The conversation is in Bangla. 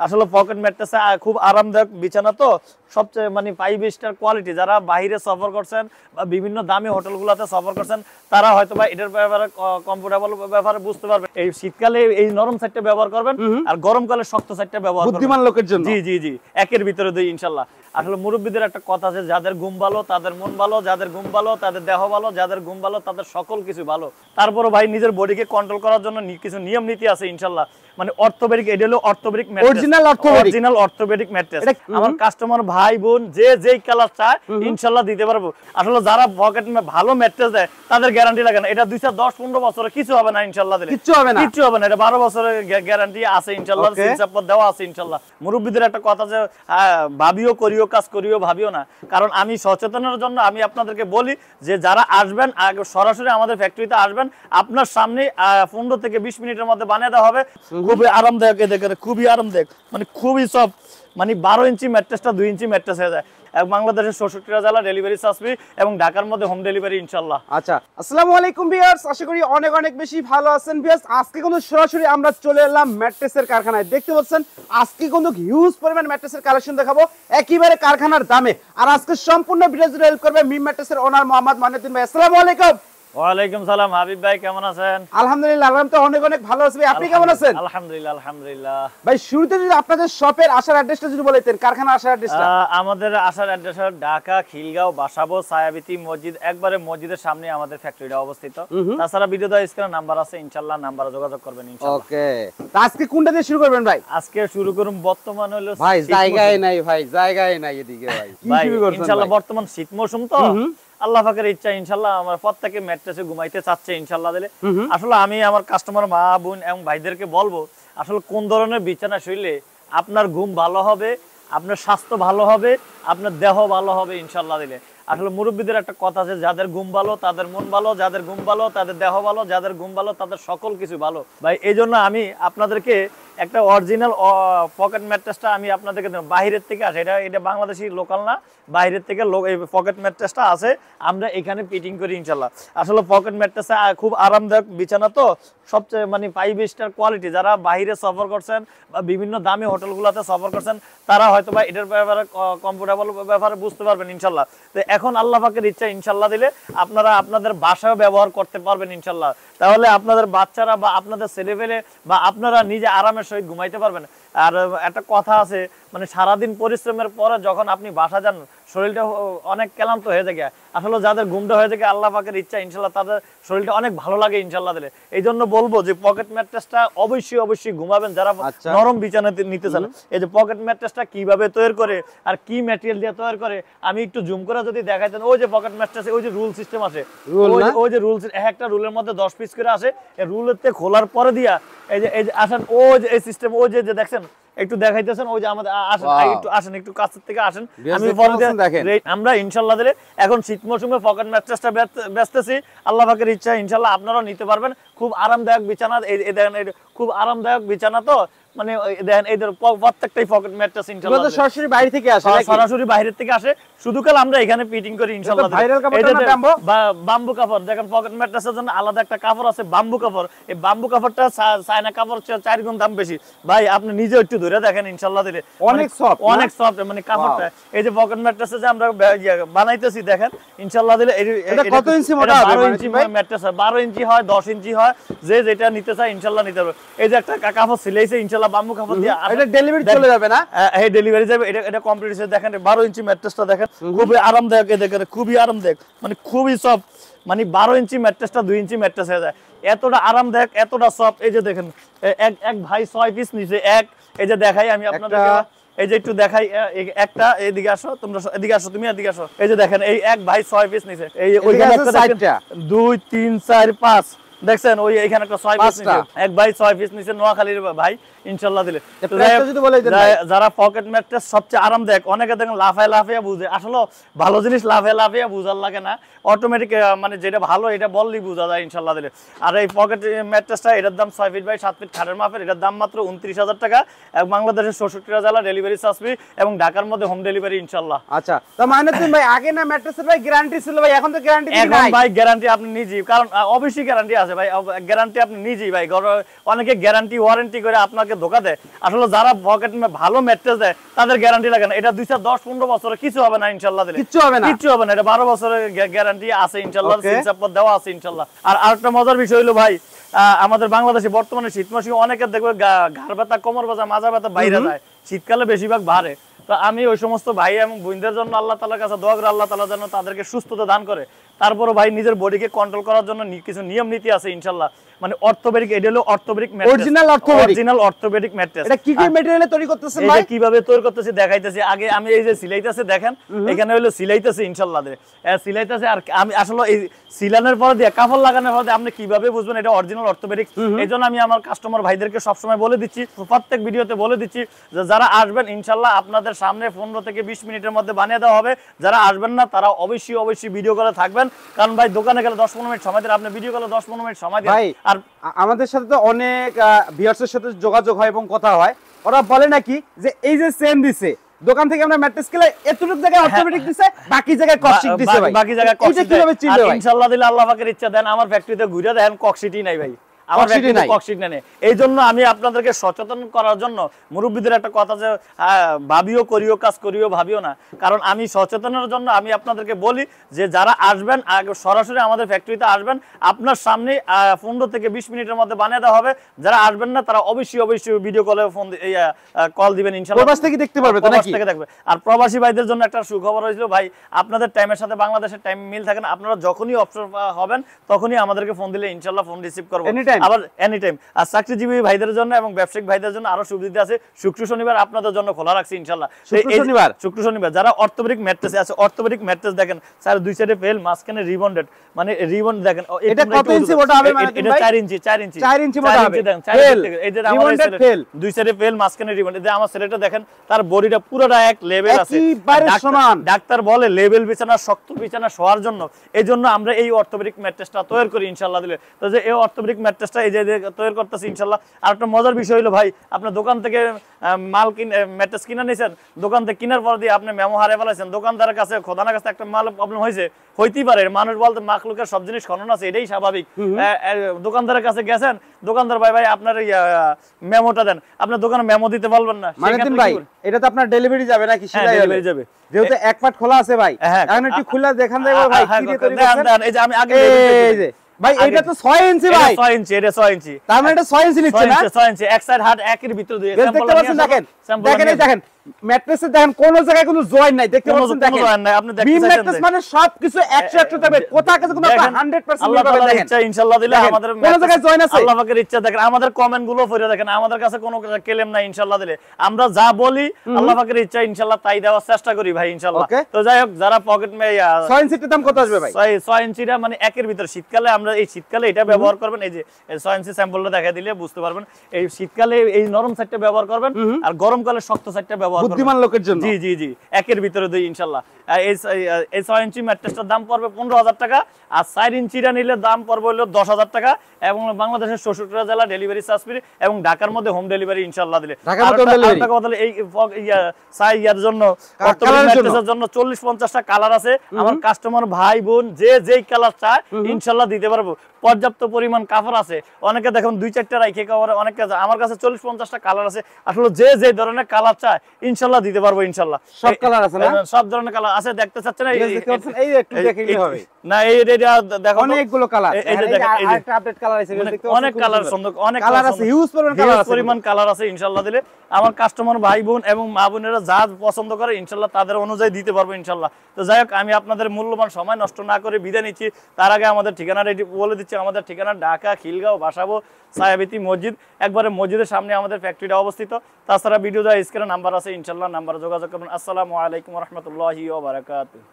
আসলে পকেট ম্যাট্রেস খুব আরামদায়ক বিছানা তো, সবচেয়ে মানে 5 স্টার কোয়ালিটি। যারা বাইরে সফর করছেন বা বিভিন্ন দামি হোটেলগুলোতে সফর করছেন তারা হয়তো বা এটার ব্যাপারে কমফোর্টেবল ব্যাপারে বুঝতে পারবে। এই শীতকালে এই নরম সাইডটা ব্যবহার করবেন আর গরমকালে শক্ত সাইডটা ব্যবহার করবেন বুদ্ধিমান লোকের জন্য। জি জি জি, একের ভিতরে দুই ইনশাআল্লাহ। আসলে মুরব্বীদের একটা কথা আছে, যাদের ঘুম ভালো তাদের মন ভালো, যাদের ঘুম ভালো তাদের দেহ ভালো, যাদের ঘুম ভালো তাদের সকল কিছু ভালো। তারপরে ভাই নিজের বডিকে কন্ট্রোল করার জন্য কিছু নিয়ম নীতি আছে ইনশাআল্লাহ। মানে অর্থোপেডিক, এটা হলো orthopaedic mattress, original orthopaedic mattress. আমার কাস্টমার ভাই বোন যে যেই কালার চায় ইনশাআল্লাহ দিতে পারবো। আসলে যারা পকেট ভালো ম্যাট্রেস দেয় তাদের গ্যারান্টি লাগে না, এটা 2010-15 বছরে কিছু হবে না ইনশাআল্লাহ দিলে, কিছু হবে না। এটা 12 বছরের গ্যারান্টি আছে ইনশাআল্লাহ, সিলসাপত দেওয়া আছে ইনশাআল্লাহ। মুরব্বীদের একটা কথা যে ভাবিও করিও, কাজ করিও ভাবিও না। কারণ আমি সচেতনের জন্য আমি আপনাদেরকে বলি যে যারা আসবেন সরাসরি আমাদের ফ্যাক্টরিতে আসবেন, আপনার সামনে 15 থেকে 20 মিনিটের মধ্যে বানিয়ে দেওয়া হবে। খুবই আরামদায়ক, দেখেন খুবই আরামদায়ক, মানে খুবই সফট। মানে 12 ইঞ্চি ম্যাট্রেসটা 2 ইঞ্চি ম্যাট্রেস হয়ে যায়। বাংলাদেশের 64টা জেলা ডেলিভারি চার্জ ফ্রি এবং ঢাকার মধ্যে হোম ডেলিভারি ইনশাআল্লাহ। আচ্ছা, আসসালামু আলাইকুম ভিউয়ার্স, আশা করি অনেক অনেক বেশি ভালো আছেন ভিউয়ার্স। আজকে কিন্তু সরাসরি আমরা চলে এলাম ম্যাট্রেসের কারখানায়। দেখতে পাচ্ছেন আজকে কিন্তু হিউজ পরিমাণ ম্যাট্রেসের কালেকশন দেখাবো একেবারে কারখানার দামে। আর আজকে সম্পূর্ণ ভিডিও জুড়ে হেল্প করবে মিম ম্যাট্রেসের ওনার মোহাম্মদ মাইনুদ্দিন ভাই। আসসালামু আলাইকুম। ওয়ালাইকুম সালাম হাবিব ভাই, কেমন আছেন? আলহামদুলিল্লাহ, আলহামদুলিল্লাহ অনেক অনেক ভালো আছি ভাই, আপনি কেমন আছেন? আলহামদুলিল্লাহ আলহামদুলিল্লাহ। ভাই শুরুতে যদি আপনাদের শপের আসার অ্যাড্রেসটা যদি বলতেন, কারখানা আসার অ্যাড্রেসটা। আমাদের আসার অ্যাড্রেস হলো ঢাকা খিলগাঁও বাসাবো ছায়াবীথি মসজিদ, একবারে মসজিদের সামনে আমাদের ফ্যাক্টরিটা অবস্থিত। তাছাড়া ভিডিও দেওয়া স্ক্রিনে নাম্বার আছে ইনশাআল্লাহ, নাম্বারে যোগাযোগ করবেন ইনশাআল্লাহ। ওকে, তো আজকে কোনটা দিয়ে শুরু করবেন ভাই? আজকে শুরু করুন বর্তমান হলো ভাই জায়গায় নাই, ভাই জায়গায় নাই এদিকে ভাই। কি শুরু করছেন ইনশাআল্লাহ? বর্তমান শীত মৌসুম তো আল্লাহ পাকের ইচ্ছা ইনশাআল্লাহ আমরা প্রত্যেকে ম্যাট্রেসে ঘুমাইতে চাচ্ছে ইনশাআল্লাহ দিলে। আসলে আমি আমার কাস্টমার মা বোন এবং ভাইদেরকে বলবো আসলে কোন ধরনের বিছানা শুইলে আপনার ঘুম ভালো হবে, আপনার স্বাস্থ্য ভালো হবে, আপনার দেহ ভালো হবে ইনশাআল্লাহ দিলে। আসলে মুরব্বীদের একটা কথা আছে, যাদের ঘুম ভালো তাদের মন ভালো, যাদের ঘুম ভালো তাদের দেহ ভালো, যাদের ঘুম ভালো তাদের সকল কিছু ভালো। ভাই এই জন্য আমি আপনাদেরকে একটা অরিজিনাল পকেট ম্যাট্রেসটা আমি আপনাদেরকে বাইরের থেকে আসে, এটা বাংলাদেশি লোকাল না, বাইরের থেকে এই পকেট ম্যাট্রেসটা আছে, আমরা এখানে ফিটিং করি ইনশাআল্লাহ। আসলে পকেট ম্যাট্রেসটা খুব আরামদায়ক বিছানা তো, সবচেয়ে মানে 5 স্টার কোয়ালিটি। যারা বাইরে সফর করছেন বা বিভিন্ন দামি হোটেলগুলোতে সফর করছেন তারা হয়তো বা এটার ব্যাপারে কমফোর্টেবল ব্যাপারে বুঝতে পারবেন ইনশাআল্লাহ। তো এখন আল্লাহ পাকের ইচ্ছা ইনশাআল্লাহ দিলে আপনারা আপনাদের বাসায় ব্যবহার করতে পারবেন ইনশাআল্লাহ। তাহলে আপনাদের বাচ্চারা বা আপনাদের ছেলেপেলে বা আপনারা নিজে আরামের সহিত ঘুমাইতে পারবেন। আর একটা কথা আছে, মানে সারাদিন পরিশ্রমের পরে যখন আপনি বাসা যান শরীরটা অনেক ক্লান্ত হয়ে থাকে। আসলে যাদের ঘুমটা হয়ে থাকে আল্লাহ পাকের ইচ্ছা ইনশাআল্লাহ তাদের শরীরটা অনেক ভালো লাগে ইনশাআল্লাহ দিলে। এই জন্য বলবো যে পকেট ম্যাট্রেসটা অবশ্যই ঘুমাবেন যারা নরম বিছানা নিতে চান। এই যে পকেট ম্যাট্রেসটা কিভাবে তৈরি করে আর কি ম্যাটেরিয়াল দিয়ে তৈরি করে আমি একটু জুম করে যদি দেখাইতেন। ওই যে পকেট ম্যাট্রেসে ওই যে রুল সিস্টেম আছে, ওই যে রুল, একটা রুলের মধ্যে 10 পিস করে আসে, এই রুলেতে খোলার পরে দিয়া এই যে আসেন ওই যে এই সিস্টেম ওই যে দেখছেন একটু দেখাইতেছেন, ওই যে আমাদের আসেন একটু কাছের থেকে আসেন, আমি আমরা ইনশাআল্লাহ দিলে এখন শীত মৌসুমে পকেট ম্যাট্রেসটা বেচতেছি। আল্লাহ পাকের ইচ্ছা ইনশাআল্লাহ আপনারাও নিতে পারবেন। খুব আরামদায়ক বিছানা, এই দেখেন খুব আরামদায়ক বিছানা তো, মানে দেখেন এইদের প্রত্যেকটাই পকেট ম্যাট্রেস ইনশাআল্লাহ সরাসরি বাইরে থেকে আসে, সরাসরি বাইরে থেকে আসে, শুধু কাল আমরা এখানে ফিটিং করি ইনশাআল্লাহ। বাম্বু কাপড় দেখেন, পকেট ম্যাট্রেসের জন্য আলাদা একটা কাপড় আছে বাম্বু কাপড়। এই বাম্বু কাপড়টা চায়না কাপড় 4 গুণ দাম বেশি। ভাই আপনি নিজে একটু ধরে দেখেন ইনশাআল্লাহ দিলে অনেক সফট মানে কাপড়টা। এই যে পকেট ম্যাট্রেসে যে আমরা বানাইতেছি দেখেন ইনশাআল্লাহ দিলে এটা কত ইঞ্চি মোটা হবে? 12 ইঞ্চি ম্যাট্রেস, 12 ইঞ্চি হয় 10 ইঞ্চি হয়, যে যেটা নিতে চায় ইনশাআল্লাহ নিতে পারবে। এই যে একটা কাপড় সিলাইছে ইনশাআল্লাহ বাম্বু কাপড় দিয়ে, এটা ডেলিভারি চলে যাবে না? হ্যাঁ ডেলিভারি যাবে। এটা কমপ্লিট হয়েছে দেখেন 12 ইঞ্চি ম্যাট্রেসটা দেখেন খুবই আরামদায়ক, দেখেন খুবই আরামদায়ক, মানে খুবই সফট। মানে 12 ইঞ্চি ম্যাট্রেসটা 2 ইঞ্চি ম্যাট্রেস হয়ে যায়, এতটা আরামদায়ক এতটা সফট। এই যে দেখেন এক ভাই 6 পিস নিচে, এই যে দেখাই আমি আপনাদেরকে, এই যে একটু দেখাই একটা, এদিকে আসো তোমরা, এদিকে আসো তুমি, এদিকে আসো। এই যে দেখেন এই এক ভাই 6 পিস নিচে, এই ওইখানে একটা 2 3 4 5 দেখছেন, ওই এখানে একটা 6 পিস নিচে এক ভাই 6 পিস নিচে, নোয়াখালীর ভাই ইনশাআল্লাহ দিলে। যারা পকেট ম্যাট্রেস সবচেয়ে আরামদায়ক, অনেকে দেখেন লাফাইয়া বুঝে, আসলে ভালো জিনিস লাফাইয়া বুঝার লাগে না, অটোমেটিক মানে যেটা ভালো এটা বললেই বোঝা যায় ইনশাআল্লাহ দিলে। আর এই পকেট ম্যাট্রেসটা এটার দাম 6 ফিট বাই 7 ফিট খাটের মাপের, এটার দাম মাত্র 29,000 টাকা। বাংলাদেশের 64টা জেলা ডেলিভারি চার্জ ফ্রি এবং ঢাকার মধ্যে হোম ডেলিভারি ইনশাআল্লাহ। আচ্ছা, তো মাইনুদ্দিন ভাই আগে না ম্যাট্রেসের ভাই গ্যারান্টি ছিল ভাই, এখন তো গ্যারান্টি নাই? এখন ভাই গ্যারান্টি আপনি নিজে, কারণ অবশ্যই গ্যারান্টি আছে। আছে ভাই, গ্যারান্টি আপনি নিজেই ভাই, অনেকে গ্যারান্টি ওয়ারেন্টি করে আপনাকে ধোকা দেয়। আসলে যারা পকেট ভালো ম্যাট্রেস দেয় তাদের গ্যারান্টি লাগে না। এটা 2-10-15 বছরে কিছু হবে না ইনশাআল্লাহ দিলে, কিচ্ছু হবে না, কিচ্ছু হবে না। এটা 12 বছরের গ্যারান্টি আছে ইনশাআল্লাহ, সিল সাপোর্ট দেওয়া আছে ইনশাআল্লাহ। আর আরেকটা মজার বিষয় হলো ভাই, আমাদের বাংলাদেশে বর্তমানে শীত মাসে অনেকে দেখবে ঘাড় ব্যথা, কোমর ব্যথা, মাজা ব্যথা বাইরে যায়, শীতকালে বেশিরভাগ বাড়ে। তো আমি ওই সমস্ত ভাই এবং বোনদের জন্য আল্লাহ তাআলার কাছে দোয়া করি, আল্লাহ তাআলা যেন তাদেরকে সুস্থতা দান করে। তারপরে ভাই নিজের বডিকে কন্ট্রোল করার জন্য কিছু নিয়ম নীতি আছে ইনশাআল্লাহ। মানে অর্থোপেডিক, এটা হলো orthopaedic mattress, original orthopaedic mattress. এটা কি কি ম্যাটেরিয়ালে তৈরি করতেছেন ভাই? এটা কিভাবে তৈরি করতেছি দেখাইতেছি। আগে আমি এই যে সিলাইতেছে দেখেন, এখানে হলো সিলাইতেছে ইনশাআল্লাহ সিলাইতেছে। আর আমি আসলে এই সিলানোর পরে দিয়ে কাপড় লাগানোর পরে আপনি কিভাবে বুঝবেন এটা অরিজিনাল অর্থোপেডিক? এইজন্য আমি আমার কাস্টমার ভাইদেরকে সবসময় বলে দিচ্ছি, প্রত্যেক ভিডিওতে বলে দিচ্ছি যে যারা আসবেন ইনশাআল্লাহ আপনাদের সামনে 15 থেকে 20 মিনিটের মধ্যে বানিয়ে দেওয়া হবে। যারা আসবেন না তারা অবশ্যই ভিডিও কলে থাকবেন, কারণ ভাই দোকানে গেলে 10-15 মিনিট সময় দেন, আপনি ভিডিও কলে 10-15 মিনিট সময় দেন। আর আমাদের সাথে তো অনেক ভিউয়ার্সের সাথে যোগাযোগ হয় এবং কথা হয়, ওরা বলে নাকি যে এই যে চেন দিছে দোকান থেকে আমরা ম্যাট্রেস কিনলে এতটুকু জায়গায় অর্থোপেডিক দিছে, বাকি জায়গায় ককশিট দিছে ভাই, বাকি জায়গায় ককশিট কিভাবে চিনবে ভাই? ইনশাআল্লাহ দিলে আল্লাহ পাকের ইচ্ছা দেন আমার ফ্যাক্টরিতে ঘুরে দেখেন ককশিটই নাই ভাই, আমার ফ্যাক্টরিতে ককশিট নেই। এই জন্য আমি আপনাদেরকে সচেতন করার জন্য মুরব্বীদের একটা কথা যে ভাবিও করিও, কাজ করিও ভাবিও না। কারণ আমি সচেতনের জন্য আমি আপনাদেরকে বলি যে যারা আসবেন সরাসরি আমাদের ফ্যাক্টরিতে আসবেন, আপনার সামনে 15 থেকে 20 মিনিটের মধ্যে বানিয়ে দেওয়া হবে। যারা আসবেন না তারা অবশ্যই ভিডিও কলে কল দিবেন ইনশাআল্লাহ, প্রবাস থেকে দেখতে পারবে তো নাকি? থেকে দেখবে। আর প্রবাসী ভাইদের জন্য একটা সুখবর হয়েছিল ভাই, আপনাদের টাইমের সাথে বাংলাদেশের টাইম মিল থাকে না, আপনারা যখনই অবসর হবেন তখনই আমাদেরকে ফোন দিলে ইনশাআল্লাহ ফোন রিসিভ করব আবার এনি টাইম। আর চাকরিজীবী ভাইদের জন্য এবং ব্যবসায়িক ভাইদের জন্য আরো সুবিধা আছে, শুক্র শনিবার আপনাদের জন্য খোলা রাখছি ইনশাআল্লাহ। শুক্র শনিবার যারা অর্থোপেডিক ম্যাট্রেস আছে, অর্থোপেডিক ম্যাট্রেস দেখেন স্যার দুই সাইডে ফেল, মাঝখানে রিবন্ডেড, মানে রিবন দেখেন এটা কত ইঞ্চি মোটা হবে? মানে এটা 4 ইঞ্চি 4 ইঞ্চি মোটা হবে দেখেন, 4 ইঞ্চি। এই যে আমার দুই সাইডে ফেল, মাঝখানে রিবন। এই যে আমার ছেলেটা দেখেন তার বডিটা পুরোটা এক লেভেল আছে, ডাক্তার বলে লেভেল বিছানা, শক্ত বিছানা শোয়ার জন্য। এই জন্য আমরা এই অর্থোপেডিক ম্যাট্রেসটা তৈরি করি ইনশাআল্লাহ দিলে। তো যে এই অর্থোপেডিক ম্যাট্রেসটা এই যে তৈরি করতেছি ইনশাআল্লাহ। আর একটা মজার বিষয় হলো ভাই, আপনার দোকান থেকে মাল ম্যাট্রেস কিনে নিয়েছেন, দোকান থেকে কেনার পর দিয়ে আপনি মেমো হারিয়ে ফেলাইছেন, দোকানদারের কাছে খোদানার কাছে একটা মাল প্রবলেম হয়েছে, হইতেই পারে, মানুষ বলতে মাখলুকের সব জিনিস খনন আছে, এটাই স্বাভাবিক। দোকানদারের কাছে গেছেন, দোকানদার ভাই আপনার মেমোটা দেন, আপনার দোকানে মেমো দিতে পারবেন না, মানে ভাই এটা তো আপনার ডেলিভারি যাবে নাকি? ডেলিভারি যাবে, যেহেতু এক পার্ট খোলা আছে ভাই, এখন একটু খুলে দেখান দেবো ভাই কি দিয়ে তৈরি করছেন। এই যে আমি আগে ভাই এটা তো 6 ইঞ্চি ভাই, 6 ইঞ্চি, এটা 6 ইঞ্চি, তার মানে এটা 6 ইঞ্চি নিচ্ছে না? 6 ইঞ্চি এক সাইড হাত একের ভিতর দিয়ে দেখতে পাচ্ছেন, দেখেন ম্যাট্রেসে দেখেন কোন জায়গায় কোনো জয়েন্ট নাই, দেখতে পাচ্ছেন, দেখেন আপনি দেখতে পাচ্ছেন ম্যাট্রেস মানে সবকিছু 100 থাকবে, কোথা কাছে কোনো 100% আল্লাহ তাআলার ইচ্ছা ইনশাআল্লাহ দিলে আমাদের কোন জায়গায় জয়েন্ট আছে, আল্লাহ পাকের ইচ্ছা। দেখেন আমাদের কমেন্ট গুলো পড়ে দেখেন, আমাদের কাছে কোনো ক্লেম নাই ইনশাআল্লাহ দিলে, আমরা যা বলি আল্লাহ পাকের ইচ্ছা ইনশাআল্লাহ তাই দেওয়ার চেষ্টা করি ভাই ইনশাআল্লাহ। তো যাই হোক, যারা পকেট মে 6 ইঞ্চির দাম কত আসবে ভাই? 6 ইঞ্চিটা মানে একের ভিতর, শীতকালে আমরা এই শীতকালে এটা ব্যবহার করবেন, এই যে 6 ইঞ্চি স্যাম্পলটা দেখা দিলে বুঝতে পারবেন, এই শীতকালে এই নরম সাইডটা ব্যবহার করবেন, আর গরমকালে শক্ত সাইডটা ব্যবহার করবেন বুদ্ধিমান লোকের জন্য। জি জি জি, একের ভিতরে দুই ইনশাআল্লাহ। এই 6 ইঞ্চি ম্যাট্রেসটার দাম পড়বে 15,000 টাকা, আর 4 ইঞ্চিটা নিলে দাম পড়বে হলো 10,000 টাকা, এবং বাংলাদেশের 64 জেলা ডেলিভারি চার্জ ফ্রি, এবং ঢাকার মধ্যে হোম ডেলিভারি ইনশাআল্লাহ দিলে। এই ইয়ার জন্য অর্থোপেডিক ম্যাট্রেসের জন্য 40-50টা কালার আছে, আমার কাস্টমার ভাই বোন যে যেই কালার চায় ইনশাআল্লাহ দিতে পারবো, পর্যাপ্ত পরিমাণ কাপড় আছে। অনেকে দেখুন 2-4টা রাইখে কাপড়, অনেকে আমার কাছে 40-50টা কালার আছে, আসলে যে যে ধরনের কালার চায় ইনশাআল্লাহ দিতে পারবো ইনশাআল্লাহ। সব কালার আছে না? সব ধরনের কালার আছে, দেখতে চাচ্ছেন এই একটু দেখলেই হবে না? এই দেখো অনেকগুলো কালার, এই যে দেখেন, এই যে একটা আপডেট কালার আছে, অনেক কালার, অনেক কালার আছে, হিউজ পরিমাণ কালার আছে ইনশাআল্লাহ দিলে। আমার কাস্টমার ভাই বোন এবং মা বোনেরা যা পছন্দ করে ইনশাআল্লাহ তাদের অনুযায়ী দিতে পারবো ইনশাআল্লাহ। তো যাই হোক, আমি আপনাদের মূল্যবান সময় নষ্ট না করে বিদায় নিচ্ছি। তার আগে আমাদের ঠিকানাটা বলে দিচ্ছি। আমাদের ঠিকানা ঢাকা খিলগাঁও বাসাবো ছায়াবীথি মসজিদ, একবারে মসজিদের সামনে আমাদের ফ্যাক্টরিটা অবস্থিত। তাছাড়া ভিডিও স্ক্রিনে নাম্বার আছে ইনশাআল্লাহ, নাম্বারে যোগাযোগ করবেন। আসসালামু আলাইকুম ওয়া রাহমাতুল্লাহি ওয়া বারাকাতুহু।